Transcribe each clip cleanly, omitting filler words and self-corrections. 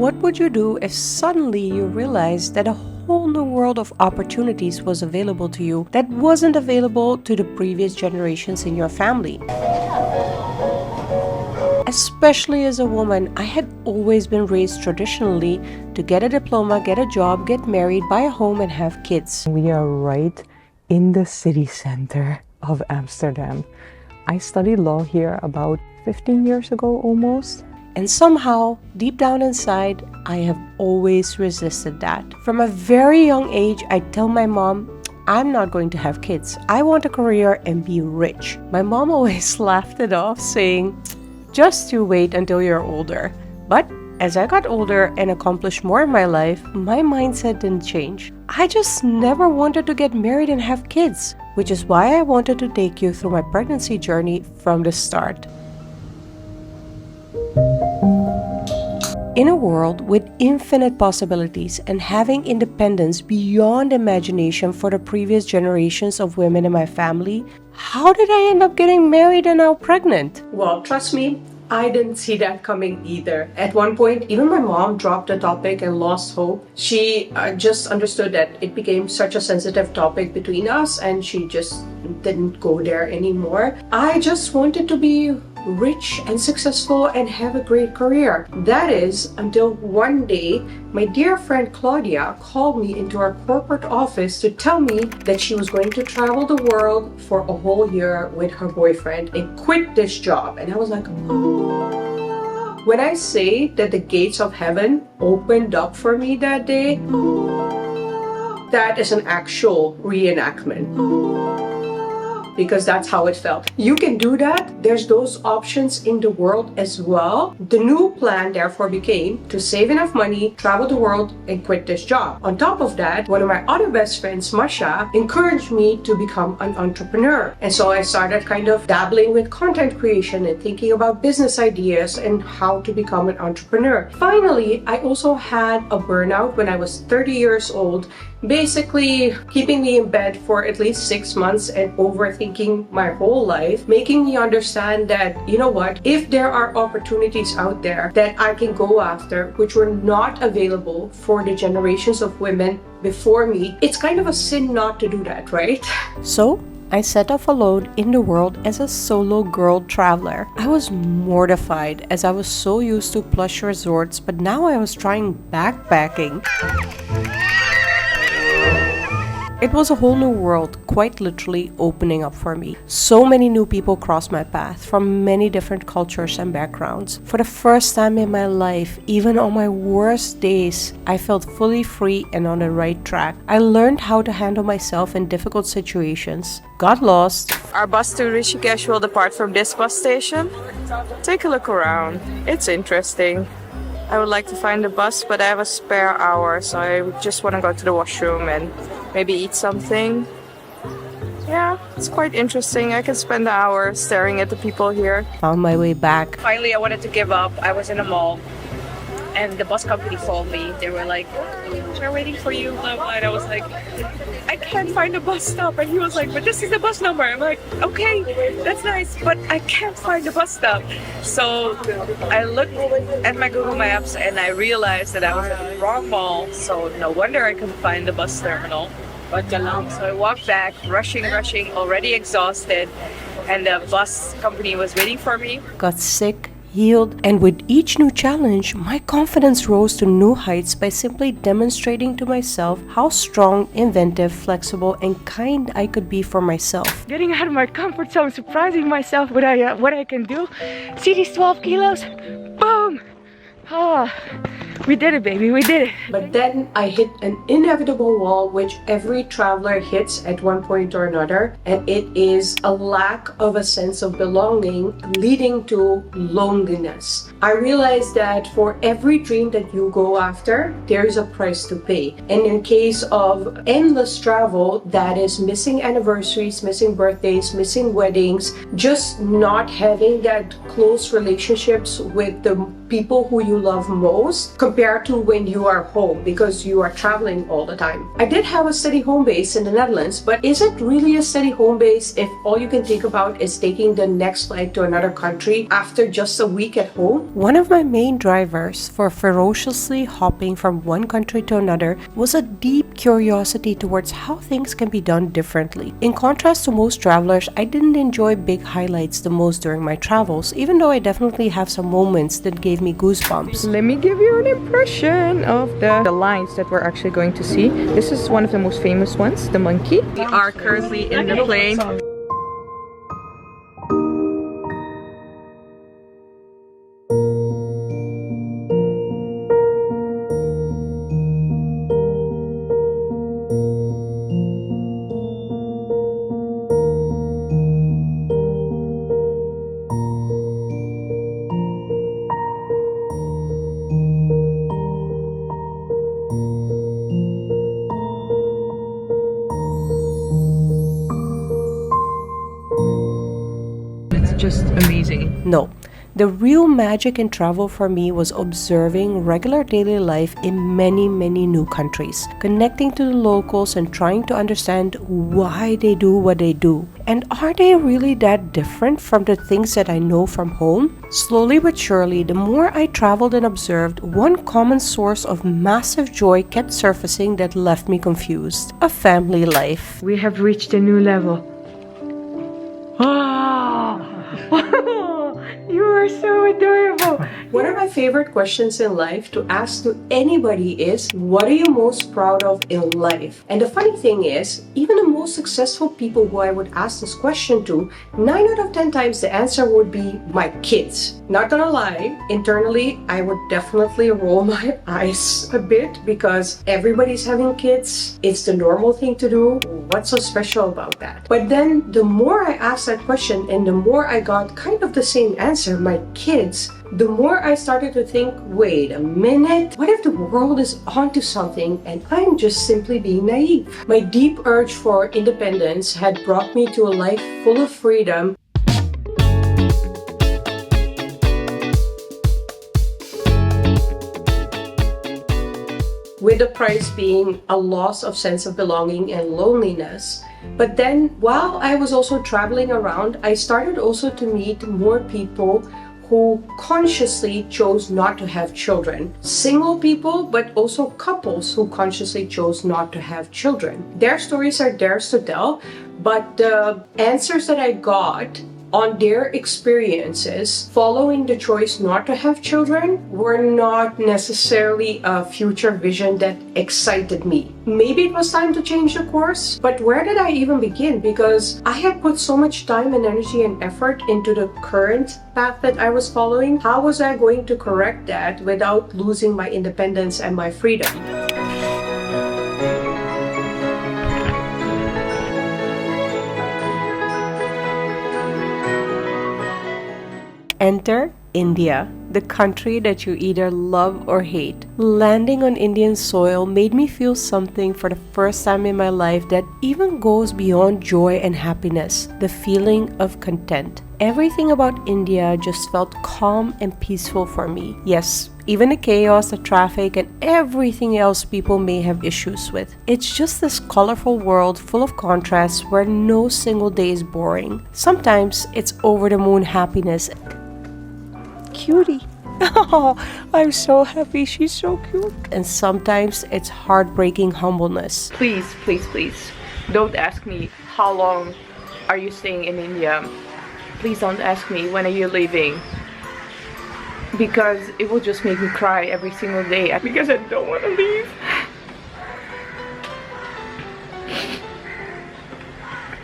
What would you do if suddenly you realized that a whole new world of opportunities was available to you that wasn't available to the previous generations in your family? Especially as a woman, I had always been raised traditionally to get a diploma, get a job, get married, buy a home, and have kids. We are right in the city center of Amsterdam. I studied law here about 15 years ago almost. And somehow, deep down inside, I have always resisted that. From a very young age, I tell my mom, I'm not going to have kids. I want a career and be rich. My mom always laughed it off, saying, just you wait until you're older. But as I got older and accomplished more in my life, my mindset didn't change. I just never wanted to get married and have kids, which is why I wanted to take you through my pregnancy journey from the start. In a world with infinite possibilities and having independence beyond imagination for the previous generations of women in my family, how did I end up getting married and now pregnant? Well, trust me, I didn't see that coming either. At one point, even my mom dropped the topic and lost hope. She just understood that it became such a sensitive topic between us and she just didn't go there anymore. I just wanted to be rich and successful and have a great career. That is until one day my dear friend Claudia called me into our corporate office to tell me that she was going to travel the world for a whole year with her boyfriend and quit this job. And I was like, oh. When I say that the gates of heaven opened up for me that day, that is an actual reenactment. Because that's how it felt. You can do that. There's those options in the world as well. The new plan therefore became to save enough money, travel the world, and quit this job. On top of that, one of my other best friends, Masha, encouraged me to become an entrepreneur. And so I started kind of dabbling with content creation and thinking about business ideas and how to become an entrepreneur. Finally, I also had a burnout when I was 30 years old, basically keeping me in bed for at least 6 months and overthinking my whole life, making me understand that, you know what, if there are opportunities out there that I can go after which were not available for the generations of women before me, it's kind of a sin not to do that, right? So I set off alone in the world as a solo girl traveler. I was mortified as I was so used to plush resorts, but now I was trying backpacking. It was a whole new world, quite literally opening up for me. So many new people crossed my path from many different cultures and backgrounds. For the first time in my life, even on my worst days, I felt fully free and on the right track. I learned how to handle myself in difficult situations, got lost. Our bus to Rishikesh will depart from this bus station. Take a look around. It's interesting. I would like to find a bus, but I have a spare hour, so I just want to go to the washroom and maybe eat something. Yeah, it's quite interesting. I can spend an hour staring at the people here. Found my way back. Finally, I wanted to give up. I was in a mall and the bus company called me. They were like, oh, we're waiting for you, blah, blah. And I was like, I can't find a bus stop. And he was like, but this is the bus number. I'm like, okay, that's nice, but I can't find the bus stop. So I looked at my Google Maps and I realized that I was at the wrong mall. So no wonder I couldn't find the bus terminal. So I walked back, rushing, already exhausted. And the bus company was waiting for me. Got sick, healed, and with each new challenge, my confidence rose to new heights by simply demonstrating to myself how strong, inventive, flexible, and kind I could be for myself. Getting out of my comfort zone, surprising myself what I can do. See these 12 kilos? Boom! Ah, we did it, baby, we did it. But then I hit an inevitable wall which every traveler hits at one point or another, and it is a lack of a sense of belonging leading to loneliness. I realized that for every dream that you go after, there is a price to pay. And in case of endless travel, that is missing anniversaries, missing birthdays, missing weddings, just not having that close relationships with the people who you love most compared to when you are home because you are traveling all the time. I did have a steady home base in the Netherlands, but is it really a steady home base if all you can think about is taking the next flight to another country after just a week at home? One of my main drivers for ferociously hopping from one country to another was a deep curiosity towards how things can be done differently. In contrast to most travelers, I didn't enjoy big highlights the most during my travels, even though I definitely have some moments that gave me goosebumps. Let me give you an impression of the lines that we're actually going to see. This is one of the most famous ones, the monkey. We are currently in the plane. Just amazing. No. The real magic in travel for me was observing regular daily life in many new countries, connecting to the locals and trying to understand why they do what they do. And are they really that different from the things that I know from home? Slowly but surely, the more I traveled and observed, one common source of massive joy kept surfacing that left me confused: a family life. We have reached a new level. You are so adorable. One of my favorite questions in life to ask to anybody is, what are you most proud of in life? And the funny thing is, even the most successful people who I would ask this question to, 9 out of 10 times the answer would be my kids. Not gonna lie, internally, I would definitely roll my eyes a bit because everybody's having kids. It's the normal thing to do. What's so special about that? But then the more I asked that question and the more I got kind of the same answer, my kids, the more I started to think, wait a minute, what if the world is onto something and I'm just simply being naive? My deep urge for independence had brought me to a life full of freedom. With the price being a loss of sense of belonging and loneliness. But then, while I was also traveling around, I started also to meet more people who consciously chose not to have children. Single people, but also couples who consciously chose not to have children. Their stories are theirs to tell, but the answers that I got on their experiences following the choice not to have children were not necessarily a future vision that excited me. Maybe it was time to change the course, but where did I even begin? Because I had put so much time and energy and effort into the current path that I was following. How was I going to correct that without losing my independence and my freedom? Enter India, the country that you either love or hate. Landing on Indian soil made me feel something for the first time in my life that even goes beyond joy and happiness, the feeling of content. Everything about India just felt calm and peaceful for me. Yes, even the chaos, the traffic, and everything else people may have issues with. It's just this colorful world full of contrasts where no single day is boring. Sometimes it's over-the-moon happiness. Cutie. Oh, I'm so happy. She's so cute. And sometimes it's heartbreaking humbleness. Please, please, please, don't ask me how long are you staying in India. Please don't ask me when are you leaving, because it will just make me cry every single day because I don't want to leave.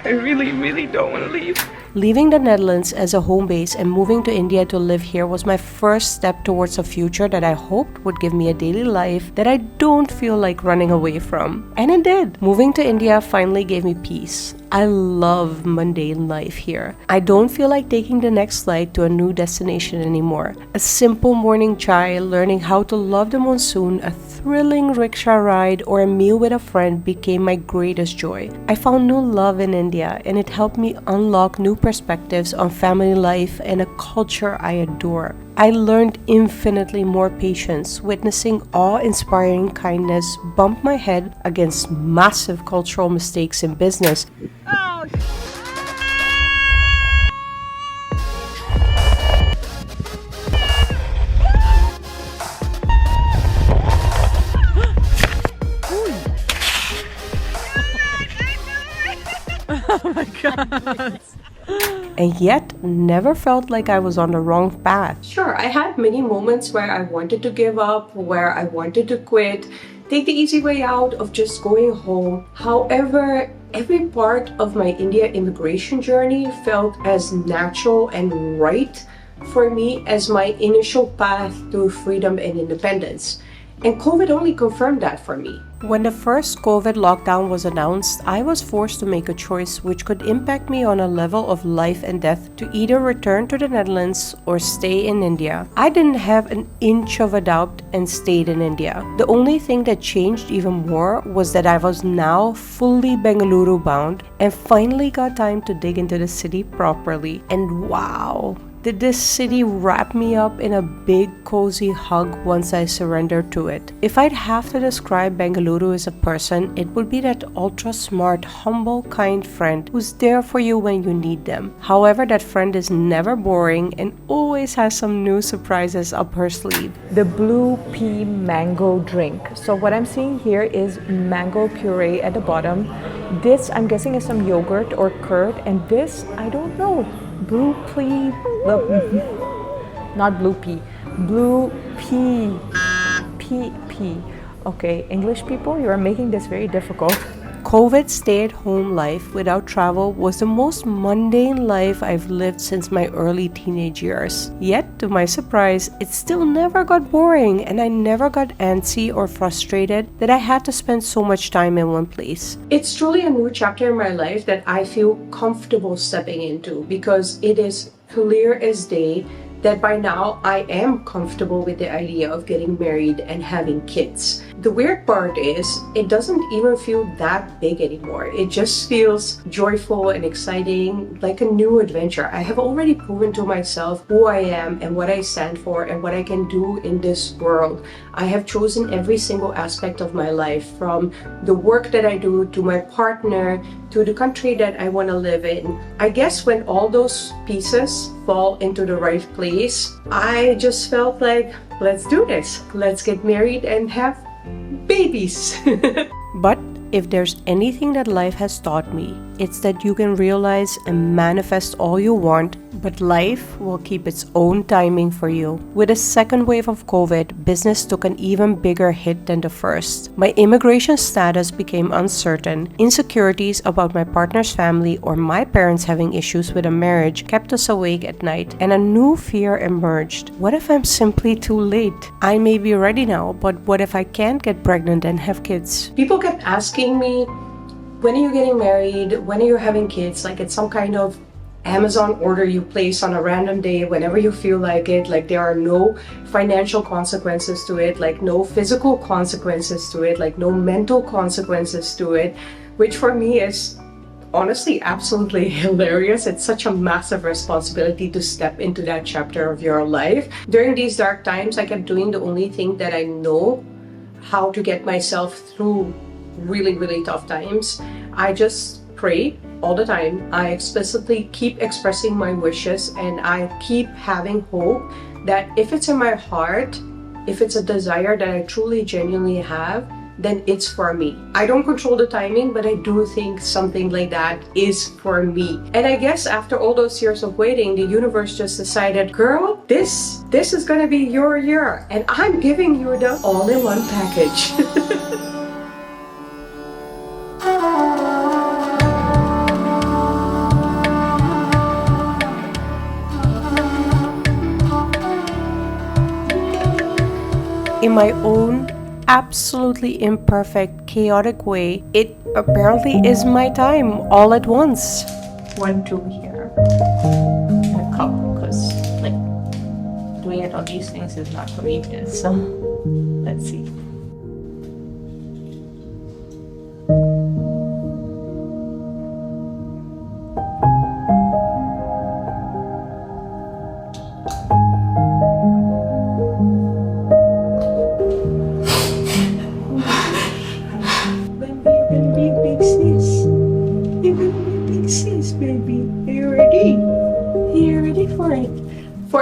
I really don't want to leave. Leaving the Netherlands as a home base and moving to India to live here was my first step towards a future that I hoped would give me a daily life that I don't feel like running away from. And it did. Moving to India finally gave me peace. I love mundane life here. I don't feel like taking the next flight to a new destination anymore. A simple morning chai, learning how to love the monsoon, a thrilling rickshaw ride, or a meal with a friend became my greatest joy. I found new love in India, and it helped me unlock new perspectives on family life and a culture I adore. I learned infinitely more patience, witnessing awe-inspiring kindness bump my head against massive cultural mistakes in business. And yet never felt like I was on the wrong path. Sure, I had many moments where I wanted to give up, where I wanted to quit, take the easy way out of just going home. However, every part of my India immigration journey felt as natural and right for me as my initial path to freedom and independence. And COVID only confirmed that for me. When the first COVID lockdown was announced, I was forced to make a choice which could impact me on a level of life and death to either return to the Netherlands or stay in India. I didn't have an inch of a doubt and stayed in India. The only thing that changed even more was that I was now fully Bengaluru bound and finally got time to dig into the city properly. And wow! Did this city wrap me up in a big cozy hug once I surrendered to it. If I'd have to describe Bengaluru as a person, it would be that ultra smart, humble, kind friend who's there for you when you need them. However, that friend is never boring and always has some new surprises up her sleeve. The blue pea mango drink. So what I'm seeing here is mango puree at the bottom. This, I'm guessing, is some yogurt or curd, and this, I don't know, blue pea, not blue pea, blue pea, pea. Okay, English people, you are making this very difficult. COVID stay-at-home life without travel was the most mundane life I've lived since my early teenage years. Yet, to my surprise, it still never got boring and I never got antsy or frustrated that I had to spend so much time in one place. It's truly a new chapter in my life that I feel comfortable stepping into because it is clear as day that by now I am comfortable with the idea of getting married and having kids. The weird part is, it doesn't even feel that big anymore. It just feels joyful and exciting, like a new adventure. I have already proven to myself who I am and what I stand for and what I can do in this world. I have chosen every single aspect of my life, from the work that I do, to my partner, to the country that I want to live in. I guess when all those pieces fall into the right place, I just felt like, let's do this. Let's get married and have babies. But if there's anything that life has taught me, it's that you can realize and manifest all you want, but life will keep its own timing for you. With the second wave of COVID, business took an even bigger hit than the first. My immigration status became uncertain. Insecurities about my partner's family or my parents having issues with a marriage kept us awake at night, and a new fear emerged. What if I'm simply too late? I may be ready now, but what if I can't get pregnant and have kids? People kept asking me, when are you getting married? When are you having kids? Like it's some kind of Amazon order you place on a random day whenever you feel like it. Like there are no financial consequences to it, like no physical consequences to it, like no mental consequences to it, which for me is honestly absolutely hilarious. It's such a massive responsibility to step into that chapter of your life. During these dark times, I kept doing the only thing that I know how to get myself through really tough times. I just pray all the time. I explicitly keep expressing my wishes, and I keep having hope that if it's in my heart, if it's a desire that I truly genuinely have, then it's for me. I don't control the timing, but I do think something like that is for me. And I guess after all those years of waiting, the universe just decided, girl, this is gonna be your year, and I'm giving you the all-in-one package. In my own absolutely imperfect, chaotic way, it apparently is my time all at once. 1, 2 here, and a cup, because like doing it on these things is not convenient. So let's see.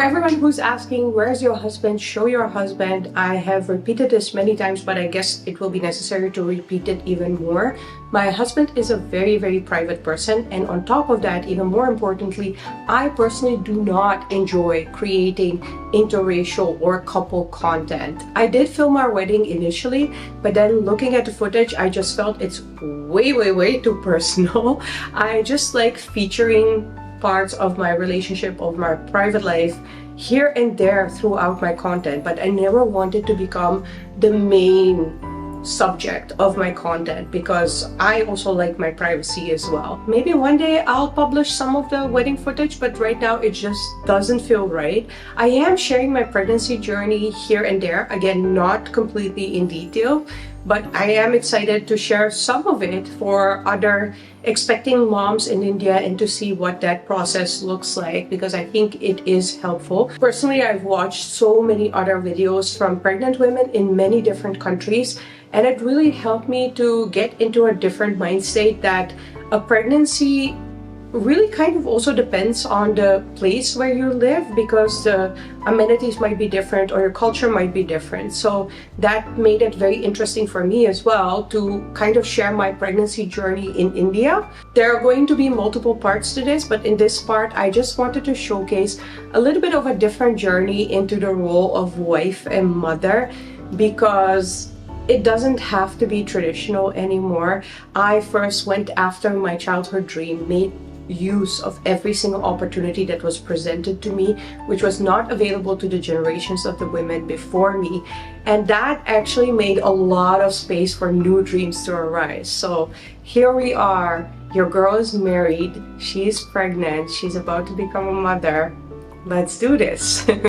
everyone who's asking, where's your husband? Show your husband. I have repeated this many times, but I guess it will be necessary to repeat it even more. My husband is a very, very private person. And on top of that, even more importantly, I personally do not enjoy creating interracial or couple content. I did film our wedding initially, but then looking at the footage, I just felt it's way, way, way too personal. I just like featuring parts of my relationship, of my private life here and there throughout my content, but I never wanted to become the main subject of my content because I also like my privacy as well. Maybe one day I'll publish some of the wedding footage, but right now it just doesn't feel right. I am sharing my pregnancy journey here and there, again, not completely in detail, but I am excited to share some of it for other expecting moms in India and to see what that process looks like, because I think it is helpful. Personally, I've watched so many other videos from pregnant women in many different countries, and it really helped me to get into a different mind state that a pregnancy really kind of also depends on the place where you live, because the amenities might be different or your culture might be different. So that made it very interesting for me as well to kind of share my pregnancy journey in India. There are going to be multiple parts to this, but in this part I just wanted to showcase a little bit of a different journey into the role of wife and mother, because it doesn't have to be traditional anymore. I first went after my childhood dream, made use of every single opportunity that was presented to me, which was not available to the generations of the women before me. And that actually made a lot of space for new dreams to arise. So here we are, your girl is married, she's pregnant, she's about to become a mother. Let's do this.